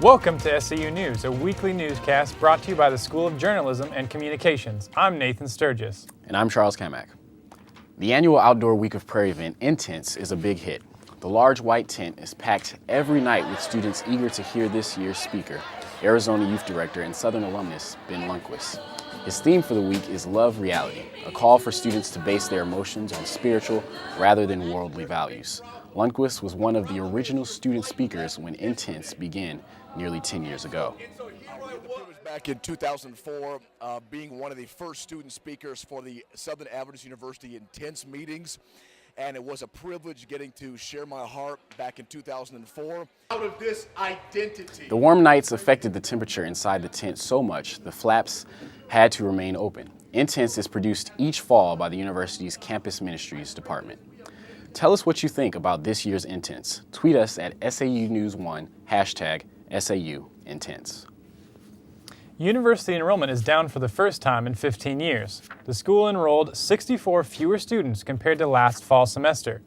Welcome to SAU News, a weekly newscast brought to you by the School of Journalism and Communications. I'm Nathan Sturgess. And I'm Charles Cammack. The annual Outdoor Week of Prayer event, Intense, is a big hit. The large white tent is packed every night with students eager to hear this year's speaker, Arizona Youth Director and Southern alumnus Ben Lundquist. His theme for the week is Love Reality, a call for students to base their emotions on spiritual rather than worldly values. Lundquist was one of the original student speakers when Intense began nearly 10 years ago. Back in 2004, being one of the first student speakers for the Southern Adventist University Intense meetings, and it was a privilege getting to share my heart back in 2004. Out of this identity. The warm nights affected the temperature inside the tent so much the flaps had to remain open. Intense is produced each fall by the university's Campus Ministries Department. Tell us what you think about this year's Intense. Tweet us at SAU News 1, #SAU Intense. University enrollment is down for the first time in 15 years. The school enrolled 64 fewer students compared to last fall semester.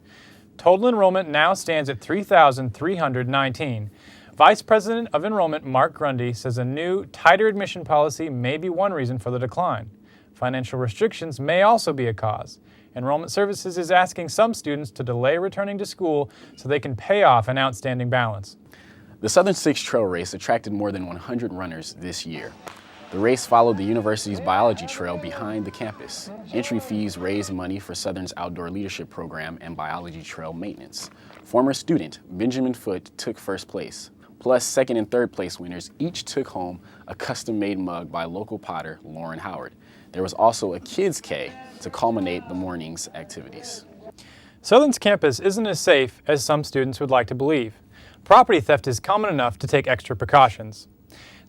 Total enrollment now stands at 3,319. Vice President of Enrollment Mark Grundy says a new, tighter admission policy may be one reason for the decline. Financial restrictions may also be a cause. Enrollment Services is asking some students to delay returning to school so they can pay off an outstanding balance. The Southern6 Trail race attracted more than 100 runners this year. The race followed the university's biology trail behind the campus. Entry fees raised money for Southern's outdoor leadership program and biology trail maintenance. Former student Benjamin Foote took first place. Plus, second and third place winners each took home a custom-made mug by local potter Lauren Howard. There was also a Kids K to culminate the morning's activities. Southern's campus isn't as safe as some students would like to believe. Property theft is common enough to take extra precautions.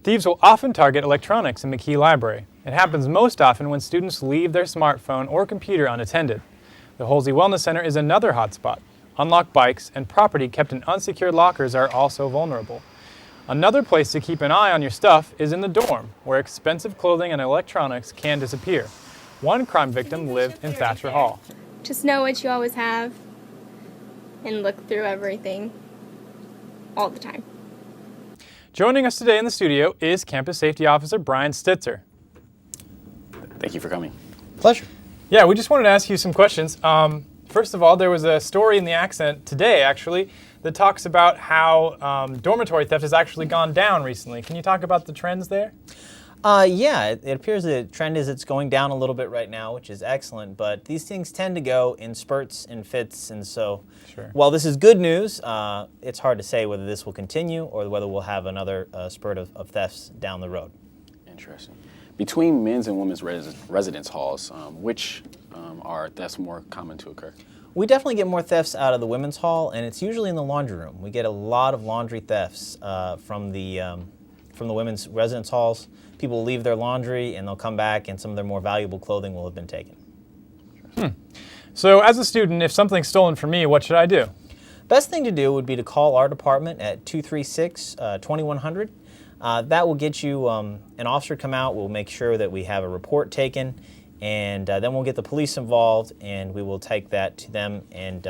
Thieves will often target electronics in McKee Library. It happens most often when students leave their smartphone or computer unattended. The Holsey Wellness Center is another hotspot. Unlocked bikes and property kept in unsecured lockers are also vulnerable. Another place to keep an eye on your stuff is in the dorm, where expensive clothing and electronics can disappear. One crime victim lived in Thatcher Hall. Just know what you always have and look through everything all the time. Joining us today in the studio is Campus Safety Officer Bryan Stitzer. Thank you for coming. Pleasure. Yeah, we just wanted to ask you some questions. First of all, there was a story in the Accent today, actually, that talks about how dormitory theft has actually gone down recently. Can you talk about the trends there? Yeah, it appears the trend is it's going down a little bit right now, which is excellent, but these things tend to go in spurts and fits, and so while this is good news, it's hard to say whether this will continue or whether we'll have another spurt of thefts down the road. Interesting. Between men's and women's residence halls, which are thefts more common to occur? We definitely get more thefts out of the women's hall, and it's usually in the laundry room. We get a lot of laundry thefts from the women's residence halls. People leave their laundry and they'll come back and some of their more valuable clothing will have been taken. So as a student, if something's stolen from me, what should I do? Best thing to do would be to call our department at 236-2100. That will get you an officer to come out. We'll make sure that we have a report taken, and then we'll get the police involved and we will take that to them, and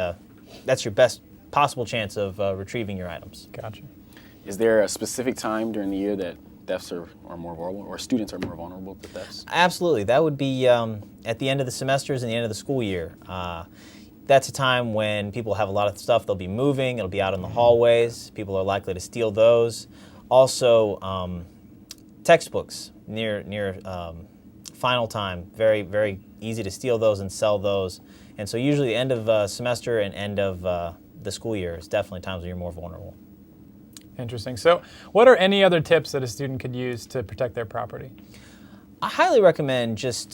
that's your best possible chance of retrieving your items. Gotcha. Is there a specific time during the year that thefts are more vulnerable, or students are more vulnerable to thefts? Absolutely. That would be at the end of the semesters and the end of the school year. That's a time when people have a lot of stuff. They'll be moving. It'll be out in the hallways. People are likely to steal those. Also, textbooks near final time. Very, very easy to steal those and sell those. And so usually the end of semester and end of the school year is definitely times when you're more vulnerable. Interesting. So what are any other tips that a student could use to protect their property? I highly recommend just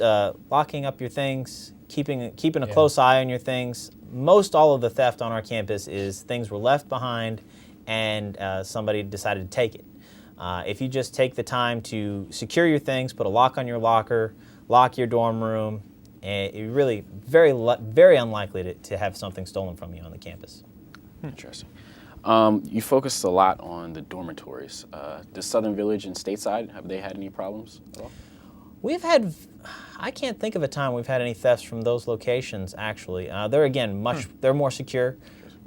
locking up your things, keeping a close eye on your things. Most all of the theft on our campus is things were left behind and somebody decided to take it. If you just take the time to secure your things, put a lock on your locker, lock your dorm room, you're really very unlikely to have something stolen from you on the campus. Interesting. You focused a lot on the dormitories. Does Southern Village and Stateside, have they had any problems at all? We've had, I can't think of a time we've had any thefts from those locations, actually. They're, again, they're more secure.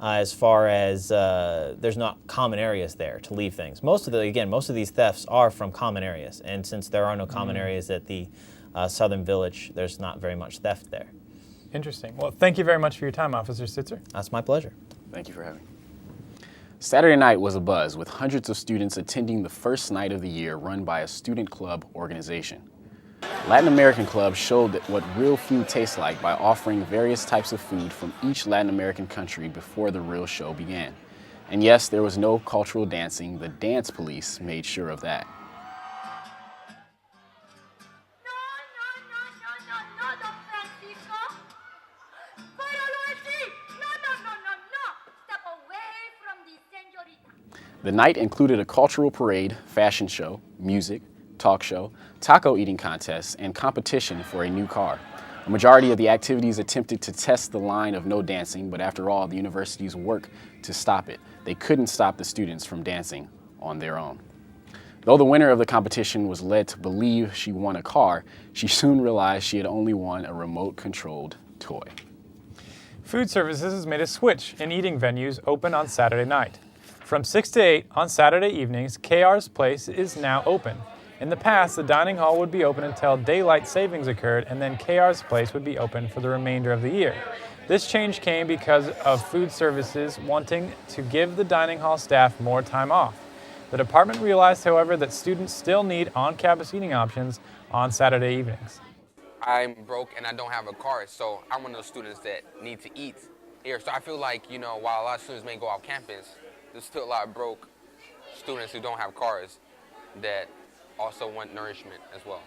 as far as there's not common areas there to leave things. Most of these thefts are from common areas, and since there are no common areas at the Southern Village, there's not very much theft there. Interesting. Well, thank you very much for your time, Officer Stitzer. That's my pleasure. Thank you for having me. Saturday night was a buzz with hundreds of students attending the first night of the year run by a student club organization. Latin American clubs showed what real food tastes like by offering various types of food from each Latin American country before the real show began. And yes, there was no cultural dancing. The dance police made sure of that. The night included a cultural parade, fashion show, music, talk show, taco eating contests, and competition for a new car. A majority of the activities attempted to test the line of no dancing, but after all, the universities work to stop it. They couldn't stop the students from dancing on their own. Though the winner of the competition was led to believe she won a car, she soon realized she had only won a remote-controlled toy. Food Services has made a switch in eating venues open on Saturday night. From 6 to 8 on Saturday evenings, KR's Place is now open. In the past, the dining hall would be open until daylight savings occurred, and then KR's Place would be open for the remainder of the year. This change came because of Food Services wanting to give the dining hall staff more time off. The department realized, however, that students still need on-campus eating options on Saturday evenings. I'm broke and I don't have a car, so I'm one of those students that need to eat here. So I feel like, while a lot of students may go off campus, there's still a lot of broke students who don't have cars that also want nourishment as well.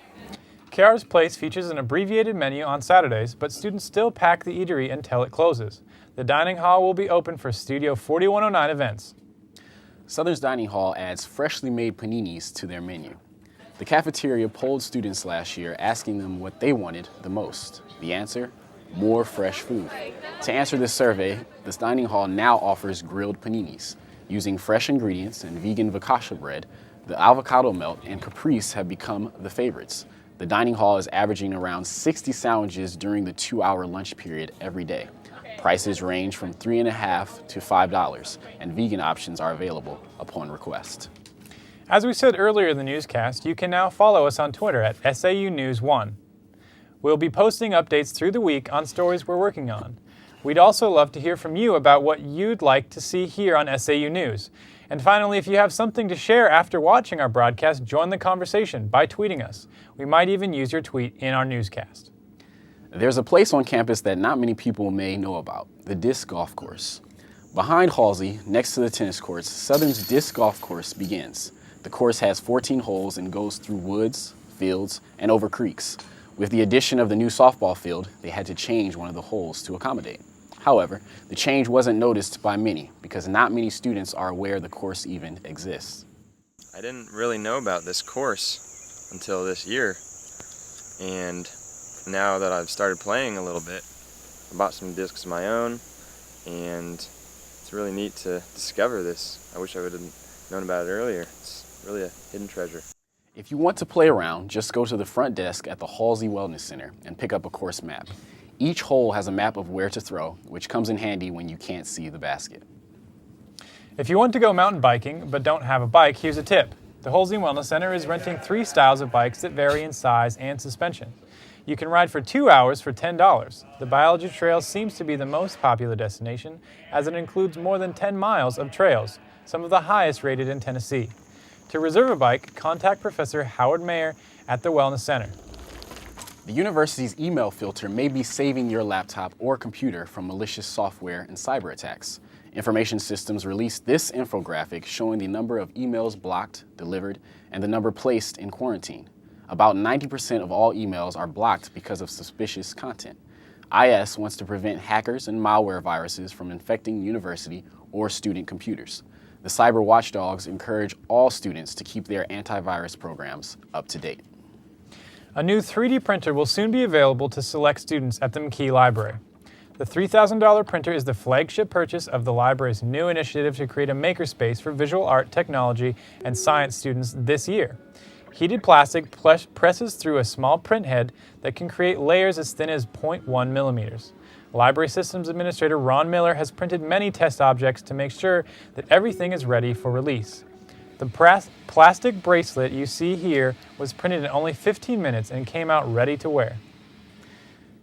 KR's Place features an abbreviated menu on Saturdays, but students still pack the eatery until it closes. The dining hall will be open for Studio 4109 events. Southern's Dining Hall adds freshly made paninis to their menu. The cafeteria polled students last year, asking them what they wanted the most. The answer? More fresh food. To answer this survey, this dining hall now offers grilled paninis. Using fresh ingredients and vegan focaccia bread, the avocado melt and caprese have become the favorites. The dining hall is averaging around 60 sandwiches during the 2-hour lunch period every day. Prices range from $3.50 to $5, and vegan options are available upon request. As we said earlier in the newscast, you can now follow us on Twitter at SAU News 1. We'll be posting updates through the week on stories we're working on. We'd also love to hear from you about what you'd like to see here on SAU News. And finally, if you have something to share after watching our broadcast, join the conversation by tweeting us. We might even use your tweet in our newscast. There's a place on campus that not many people may know about, the disc golf course. Behind Halsey, next to the tennis courts, Southern's disc golf course begins. The course has 14 holes and goes through woods, fields, and over creeks. With the addition of the new softball field, they had to change one of the holes to accommodate. However, the change wasn't noticed by many because not many students are aware the course even exists. I didn't really know about this course until this year, and now that I've started playing a little bit, I bought some discs of my own, and it's really neat to discover this. I wish I would have known about it earlier. It's really a hidden treasure. If you want to play around, just go to the front desk at the Halsey Wellness Center and pick up a course map. Each hole has a map of where to throw, which comes in handy when you can't see the basket. If you want to go mountain biking but don't have a bike, here's a tip. The Halsey Wellness Center is renting 3 styles of bikes that vary in size and suspension. You can ride for 2 hours for $10. The Biology Trail seems to be the most popular destination, as it includes more than 10 miles of trails, some of the highest rated in Tennessee. To reserve a bike, contact Professor Howard Mayer at the Wellness Center. The university's email filter may be saving your laptop or computer from malicious software and cyber attacks. Information Systems released this infographic showing the number of emails blocked, delivered, and the number placed in quarantine. About 90% of all emails are blocked because of suspicious content. IS wants to prevent hackers and malware viruses from infecting university or student computers. The cyber watchdogs encourage all students to keep their antivirus programs up to date. A new 3D printer will soon be available to select students at the McKee Library. The $3,000 printer is the flagship purchase of the library's new initiative to create a makerspace for visual art, technology, and science students this year. Heated plastic presses through a small print head that can create layers as thin as 0.1 millimeters. Library Systems Administrator Ron Miller has printed many test objects to make sure that everything is ready for release. The plastic bracelet you see here was printed in only 15 minutes and came out ready to wear.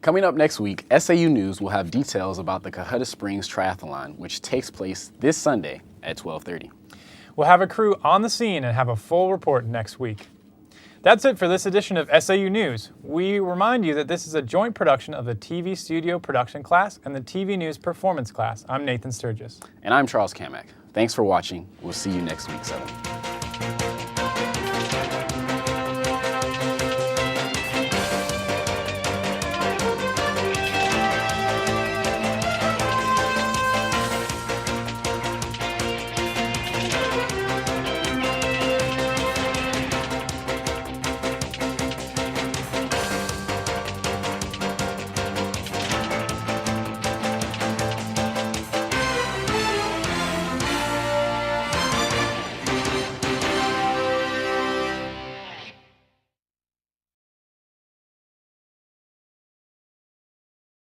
Coming up next week, SAU News will have details about the Cohutta Springs Triathlon, which takes place this Sunday at 12:30. We'll have a crew on the scene and have a full report next week. That's it for this edition of SAU News. We remind you that this is a joint production of the TV Studio Production class and the TV News Performance class. I'm Nathan Sturgess. And I'm Charles Cammack. Thanks for watching. We'll see you next week, Southern.